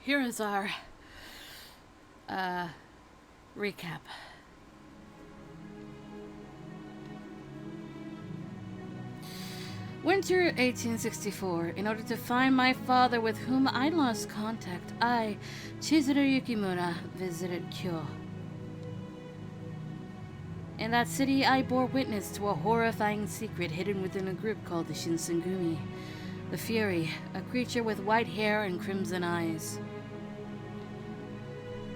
here is our recap. Winter 1864. In order to find my father, with whom I lost contact, I, Chizuru Yukimura, visited Kyo. In that city, I bore witness to a horrifying secret hidden within a group called the Shinsengumi, the Fury, a creature with white hair and crimson eyes.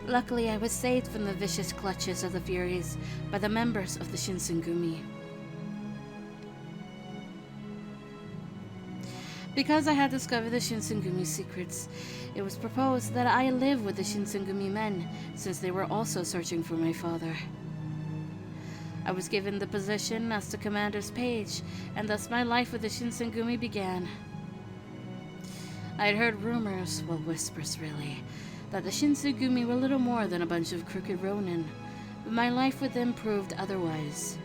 Luckily, I was saved from the vicious clutches of the Furies by the members of the Shinsengumi. Because I had discovered the Shinsengumi secrets, it was proposed that I live with the Shinsengumi men, since they were also searching for my father. I was given the position as the commander's page, and thus my life with the Shinsengumi began. I had heard rumors, well, whispers really, that the Shinsengumi were little more than a bunch of crooked ronin, but my life with them proved otherwise.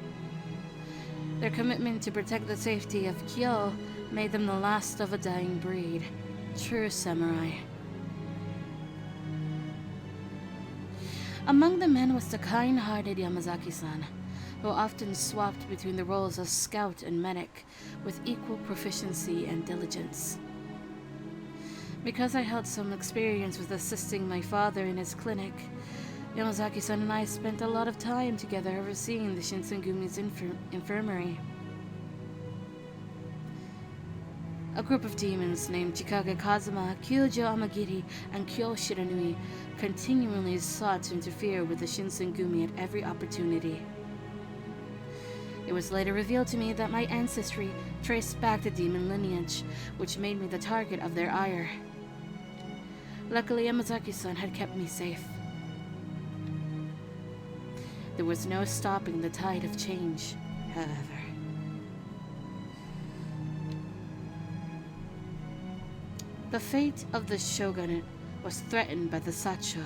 Their commitment to protect the safety of Kyo made them the last of a dying breed, true samurai. Among the men was the kind-hearted Yamazaki-san, who often swapped between the roles of scout and medic with equal proficiency and diligence. Because I held some experience with assisting my father in his clinic, Yamazaki-san and I spent a lot of time together overseeing the Shinsengumi's infirmary. A group of demons named Chikage Kazuma, Kyojo Amagiri, and Kyo Shiranui continually sought to interfere with the Shinsengumi at every opportunity. It was later revealed to me that my ancestry traced back to demon lineage, which made me the target of their ire. Luckily, Yamazaki-san had kept me safe. There was no stopping the tide of change, however. The fate of the shogunate was threatened by the Sacho,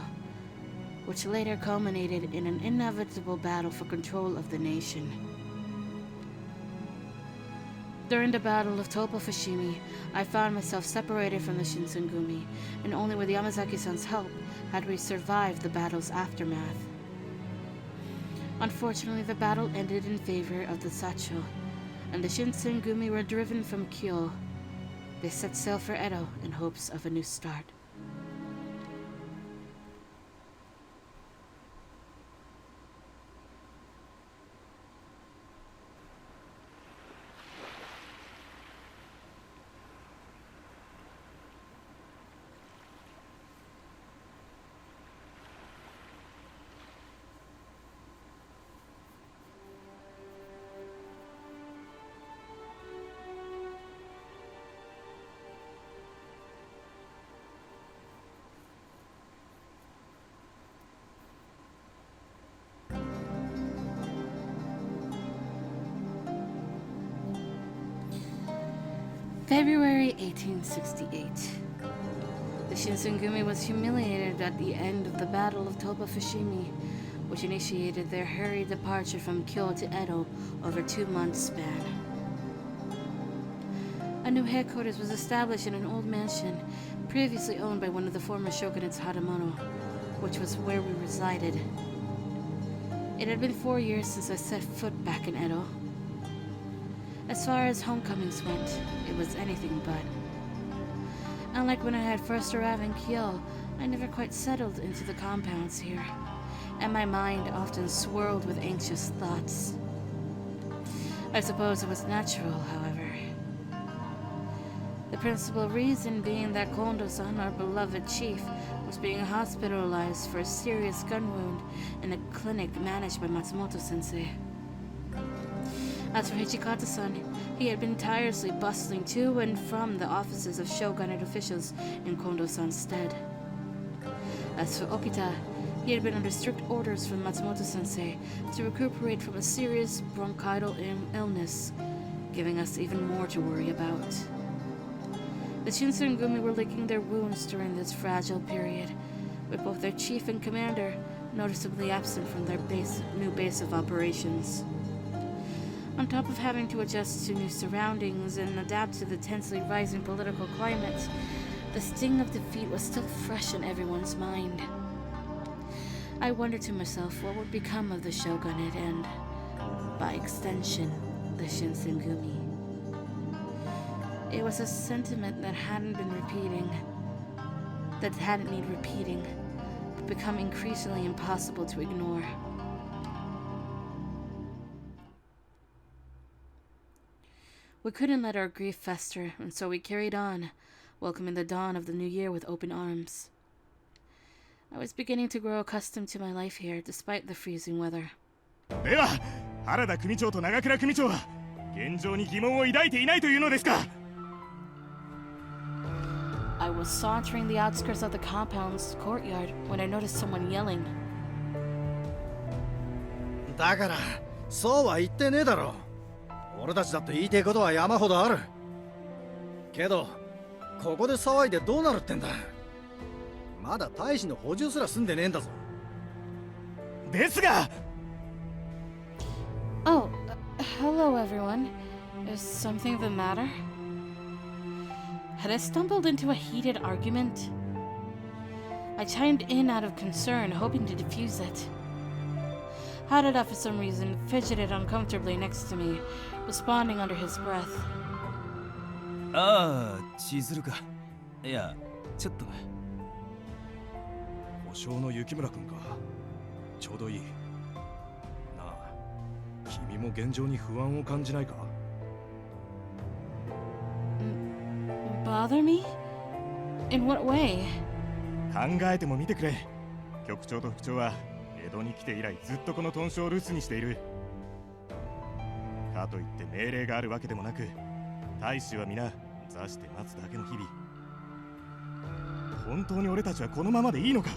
which later culminated in an inevitable battle for control of the nation. During the Battle of Topa Fushimi, I found myself separated from the Shinsengumi, and only with Yamazaki-san's help had we survived the battle's aftermath. Unfortunately, the battle ended in favor of the Sacho, and the Shinsengumi were driven from Kyo. They set sail for Edo in hopes of a new start. February 1868. The Shinsengumi was humiliated at the end of the Battle of Topa Fushimi, which initiated their hurried departure from Kyo to Edo over a 2-month span. A new headquarters was established in an old mansion previously owned by one of the former shogunate's hadamono, which was where we resided. It had been 4 years since I set foot back in Edo. As far as homecomings went, it was anything but. Unlike when I had first arrived in Kyo, I never quite settled into the compounds here, and my mind often swirled with anxious thoughts. I suppose it was natural, however. The principal reason being that Kondo-san, our beloved chief, was being hospitalized for a serious gun wound in a clinic managed by Matsumoto-sensei. As for Hichikata-san, he had been tirelessly bustling to and from the offices of shogunate officials in Kondo-san's stead. As for Okita, he had been under strict orders from Matsumoto-sensei to recuperate from a serious bronchial illness, giving us even more to worry about. The Shinsengumi were licking their wounds during this fragile period, with both their chief and commander noticeably absent from their new base of operations. On top of having to adjust to new surroundings and adapt to the tensely rising political climate, The sting of defeat was still fresh in everyone's mind. I wondered to myself what would become of the shogunate and, by extension, the Shinsengumi. It was a sentiment that hadn't need repeating, but become increasingly impossible to ignore. We couldn't let our grief fester, and so we carried on, welcoming the dawn of the new year with open arms. I was beginning to grow accustomed to my life here, despite the freezing weather. では、原田組長と長倉組長は現状に疑問を抱いていないというのですか? I was sauntering the outskirts of the compound's courtyard when I noticed someone yelling. だから、そうは言ってねえだろ。俺たちだって言いてえことは山ほどある。けど、ここで騒いでどうなるってんだ。まだ大使の補充すら済んでねえんだぞ。ですが。Oh, hello everyone. Is something the matter? Had I stumbled into a heated argument? I chimed in out of concern, hoping to defuse it. Harada, for some reason, fidgeted uncomfortably next to me, responding under his breath. ああ、千鶴か。いや、ちょっと。保証の雪村君か。ちょうどいい。なあ、君も現状に不安を感じないか? Bother me? In what way? 考えてもみてくれ。局長と副長は江戸に来て以来ずっとこの豚書を留守にしている。かといって命令があるわけでもなく、大使は皆座して待つだけの日々。本当に俺たちはこのままでいいのか?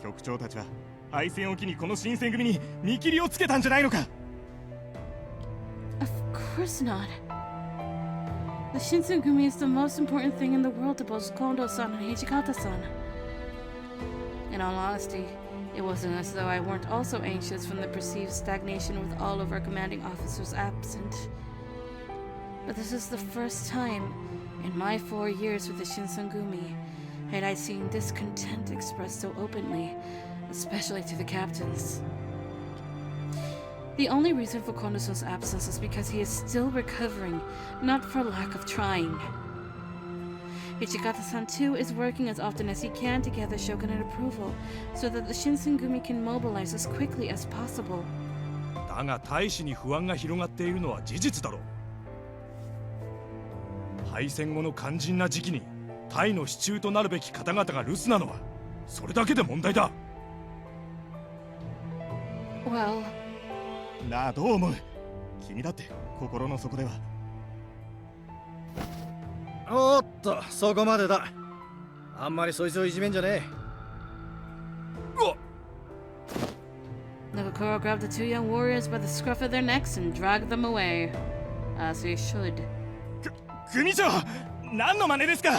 局長たちは敗戦を機にこの新選組に見切りをつけたんじゃないのか? Of course not. The Shinsengumi is the most important thing in the world to both Kondo-san and Hijikata-san. In all honesty, it wasn't as though I weren't also anxious from the perceived stagnation with all of our commanding officers absent. But this is the first time, in my 4 years with the Shinsengumi, had I seen discontent expressed so openly, especially to the captains. The only reason for Kondo-san's absence is because he is still recovering, not for lack of trying. Ichigata-san too is working as often as he can to gather shogunate approval, so that the Shinsengumi can mobilize as quickly as possible. だが大使に不安が広がっているのは事実だろう。敗戦後の肝心な時期にタイの支柱となるべき方々が留守なのはそれだけで問題だ。Well... なあ、どう思う？君だって心の底では。おっと、そこまでだ。あんまりそいつをいじめんじゃねえ。Nagakura grabbed the two young warriors by the scruff of their necks and dragged them away, as he should. 組長、何の真似ですか？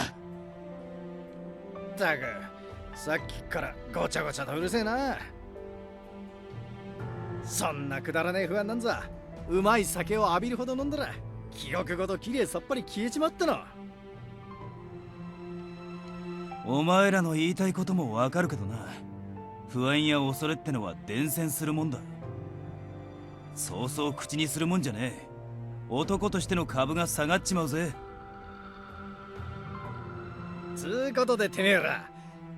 ったく、さっきからごちゃごちゃとうるせえな。そんなくだらねえ不安なんざ、うまい酒を浴びるほど飲んだら記憶ごときれいさっぱり消えちまったの。お前らの言いたいこともわかるけどな。不安や恐れってのは伝染するもんだ。そうそう口にするもんじゃねえ。男としての株が下がっちまうぜ。つうことでてめえら、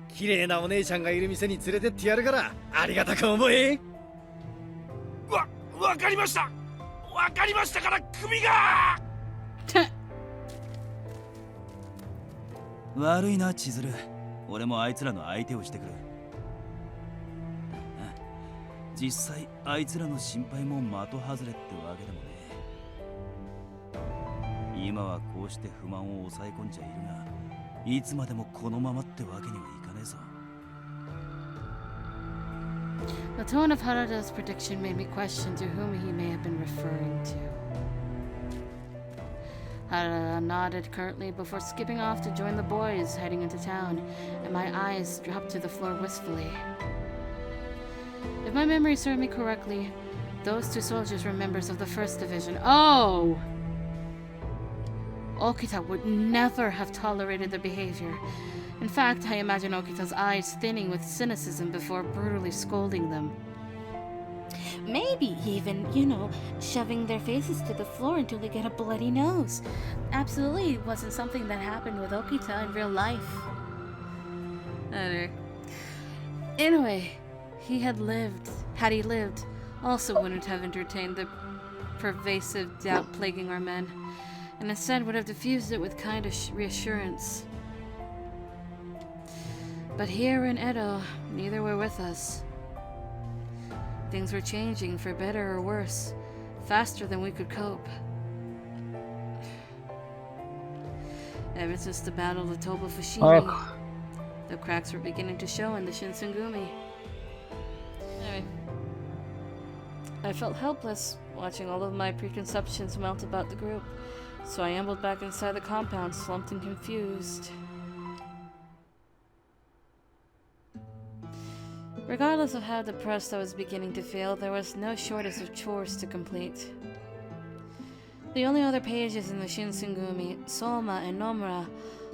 綺麗なお姉ちゃんがいる店に連れてってやるからありがたく思え。わかりました。わかりましたから首が。悪いな千鶴。俺もあいつらの相手をしてくる。実際あいつらの心配も的外れってわけでもねえ。今はこうして不満を抑え込んじゃいるが、いつまでもこのままってわけにはいかねえぞ。The tone of Harada's prediction made me question to whom he may have been referring to. Harada nodded curtly before skipping off to join the boys heading into town, and my eyes dropped to the floor wistfully. If my memory served me correctly, those two soldiers were members of the 1st Division. Oh! Okita would never have tolerated their behavior. In fact, I imagine Okita's eyes thinning with cynicism before brutally scolding them. Maybe even, shoving their faces to the floor until they get a bloody nose. Absolutely wasn't something that happened with Okita in real life. Anyway, had he lived, also wouldn't have entertained the pervasive doubt plaguing our men, and instead would have diffused it with kind of reassurance. But here in Edo, neither were with us. Things were changing for better or worse, faster than we could cope. Ever since the Battle of Toba Fushimi, the cracks were beginning to show in the Shinsengumi. Anyway, I felt helpless, watching all of my preconceptions melt about the group, so I ambled back inside the compound, slumped and confused. Regardless of how depressed I was beginning to feel, there was no shortage of chores to complete. The only other pages in the Shinsengumi, Soma and Nomura,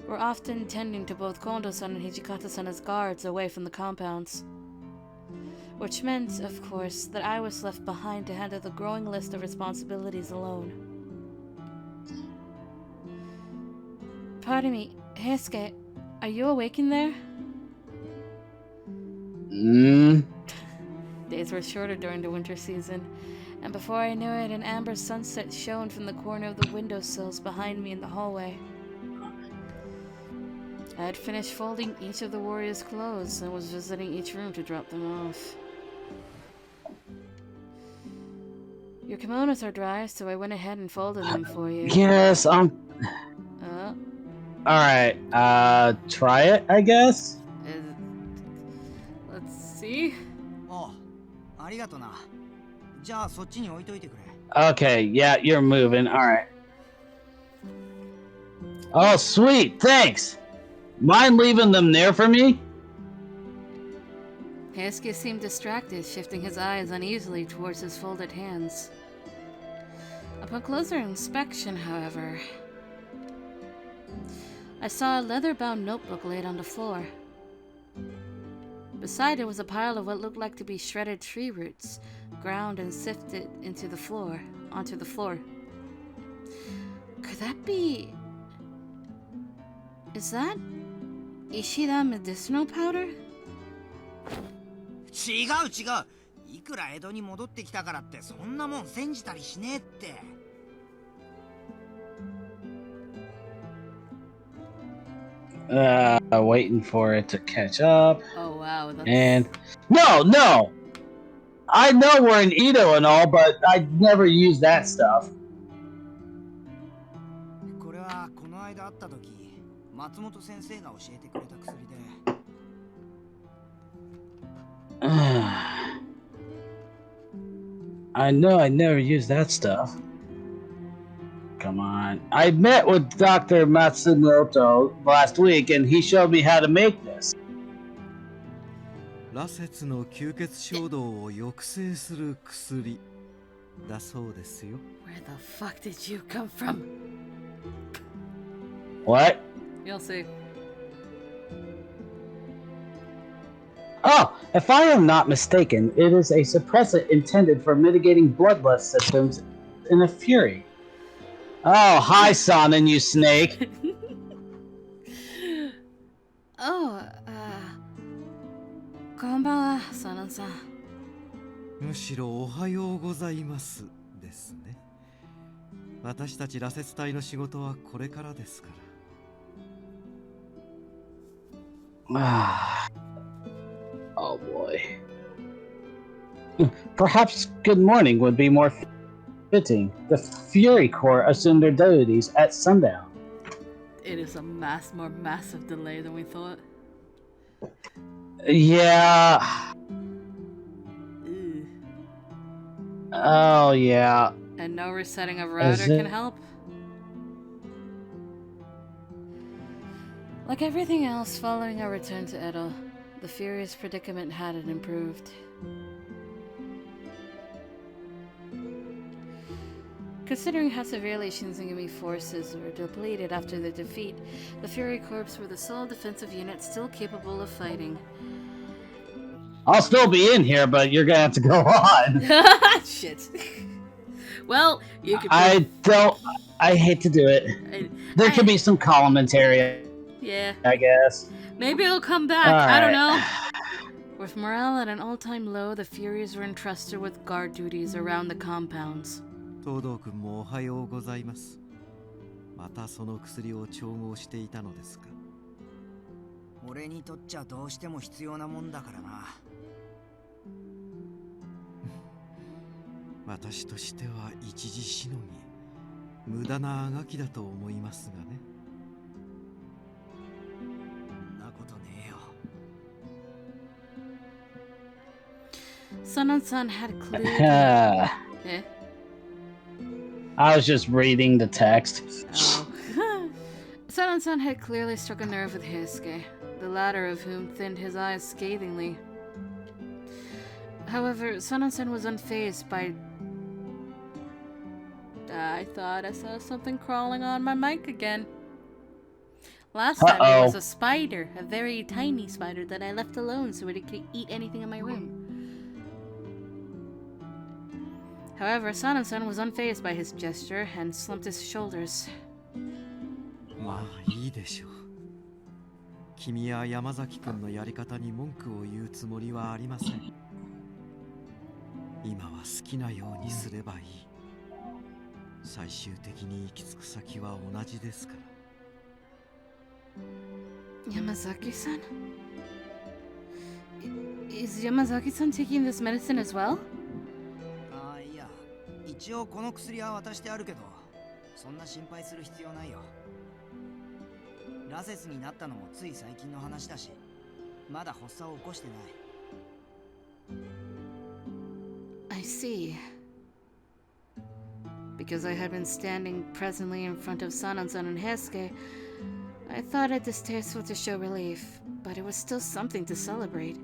were often tending to both Kondo-san and Hijikata-san as guards away from the compounds. Which meant, of course, that I was left behind to handle the growing list of responsibilities alone. Pardon me, Heisuke, are you awake in there? Days were shorter during the winter season, and before I knew it, an amber sunset shone from the corner of the windowsills behind me in the hallway. I had finished folding each of the warriors' clothes and was visiting each room to drop them off. Your kimonos are dry, so I went ahead and folded them for you. Yes, Alright, try it, I guess? Let's see. Okay, yeah, you're moving, alright. Oh, sweet, thanks! Mind leaving them there for me? Heisuke seemed distracted, shifting his eyes uneasily towards his folded hands. Upon closer inspection, however, I saw a leather-bound notebook laid on the floor. Beside it was a pile of what looked like to be shredded tree roots, ground and sifted onto the floor. Could that be... Is that Ishida medicinal powder? 違う違う。いくら江戸に戻ってきたからってそんなもん煎じたりしねえって。Waiting for it to catch up. Oh wow, that's... And no! I know we're in Edo and all, but I never use that stuff. これはこの間会った時、松本先生が教えてくれた薬で。I know I never use that stuff. Come on. I met with Dr. Matsumoto last week and he showed me how to make this. 羅刹の吸血衝動を抑制する薬だそうですよ。Where the fuck did you come from? What? You'll see. Oh, if I am not mistaken, it is a suppressant intended for mitigating bloodlust symptoms in a fury. Oh, hi, Sonnen, you snake. Oh, こんばんは、Sonnenさん。むしろおはようございますですね。私たち羅刹隊の仕事はこれからですから。Oh boy. Perhaps good morning would be more fitting. The Fury Corps assumed their duties at sundown. It is a more massive delay than we thought. Yeah. Ew. Oh yeah. And no resetting of router can help? Like everything else following our return to Edo, the Fury's predicament hadn't improved. Considering how severely Shinzengumi forces were depleted after the defeat, the Fury Corps were the sole defensive unit still capable of fighting. I'll still be in here, but you're gonna have to go on. Shit. Well, you could. I hate to do it. There could be some commentary. Yeah. I guess. Maybe it'll come back. All I don't right. know. With morale at an all-time low, the Furies were entrusted with guard duties around the compounds. 東堂君もおはようございます。またその薬を調合していたのですか。俺にとっちゃどうしても必要なもんだからな。私としては一時しのぎ、無駄なあがきだと思いますがね。そんなことねえよ。Sun had cleared. Eh? I was just reading the text. Oh. Sun had clearly struck a nerve with Heisuke, the latter of whom thinned his eyes scathingly. However, Sun was unfazed by... I thought I saw something crawling on my mic again. Last time it was a spider, a very tiny spider that I left alone so it could eat anything in my room. However, Sun was unfazed by his gesture and slumped his shoulders. まあいいでしょう。君や山崎君のやり方に文句を言うつもりはありません。今は好きなようにすればいい。最終的に行き着く先は同じですから。Yamazaki-san? Is Yamazaki-san taking this medicine as well? ああ、いや、一応この薬は渡してあるけど、そんな心配する必要ないよ。ラセスになったのもつい最近の話だし、まだ発作を起こしてない。I see. Because I had been standing presently in front of Sanan-san and Heisuke, I thought it distasteful to show relief, but it was still something to celebrate.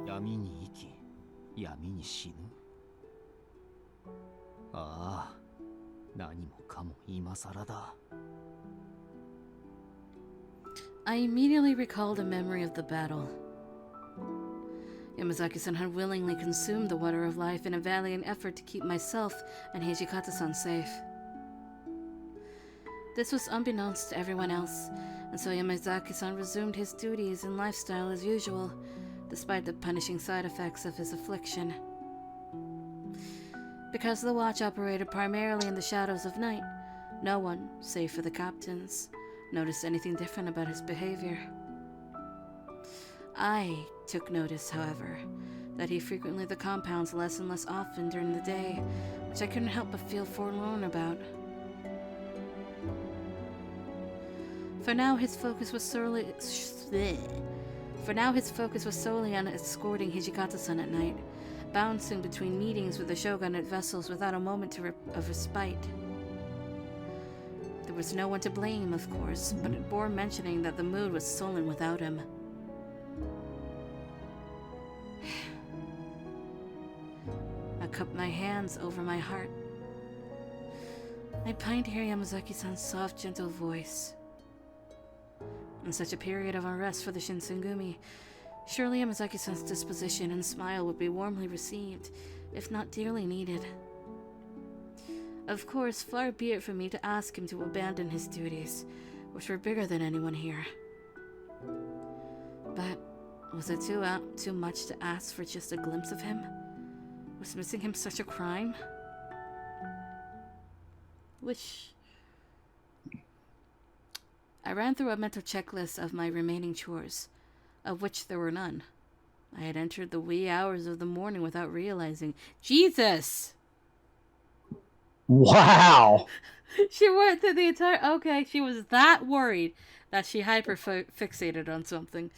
闇に生き、闇に死ぬ。ああ、何もかも今更だ。I immediately recalled a memory of the battle. Yamazaki-san had willingly consumed the water of life in a valiant effort to keep myself and Hijikata-san safe. This was unbeknownst to everyone else, and so Yamazaki-san resumed his duties and lifestyle as usual, despite the punishing side effects of his affliction. Because the watch operated primarily in the shadows of night, no one, save for the captains, noticed anything different about his behavior. I took notice, however, that he frequently left the compounds less and less often during the day, which I couldn't help but feel forlorn about. For now, his focus was solely on escorting Hijikata-san at night, bouncing between meetings with the shogunate vessels without a moment of respite. There was no one to blame, of course, but it bore mentioning that the mood was sullen without him. I cupped my hands over my heart. I pined to hear Yamazaki-san's soft, gentle voice. In such a period of unrest for the Shinsengumi, surely Yamazaki-san's disposition and smile would be warmly received, if not dearly needed. Of course, far be it from me to ask him to abandon his duties, which were bigger than anyone here. But was it too much to ask for just a glimpse of him? Was missing him such a crime? I ran through a mental checklist of my remaining chores, of which there were none. I had entered the wee hours of the morning without realizing. Jesus! Wow! She went through the entire... Okay, she was that worried that she hyper-fixated on something.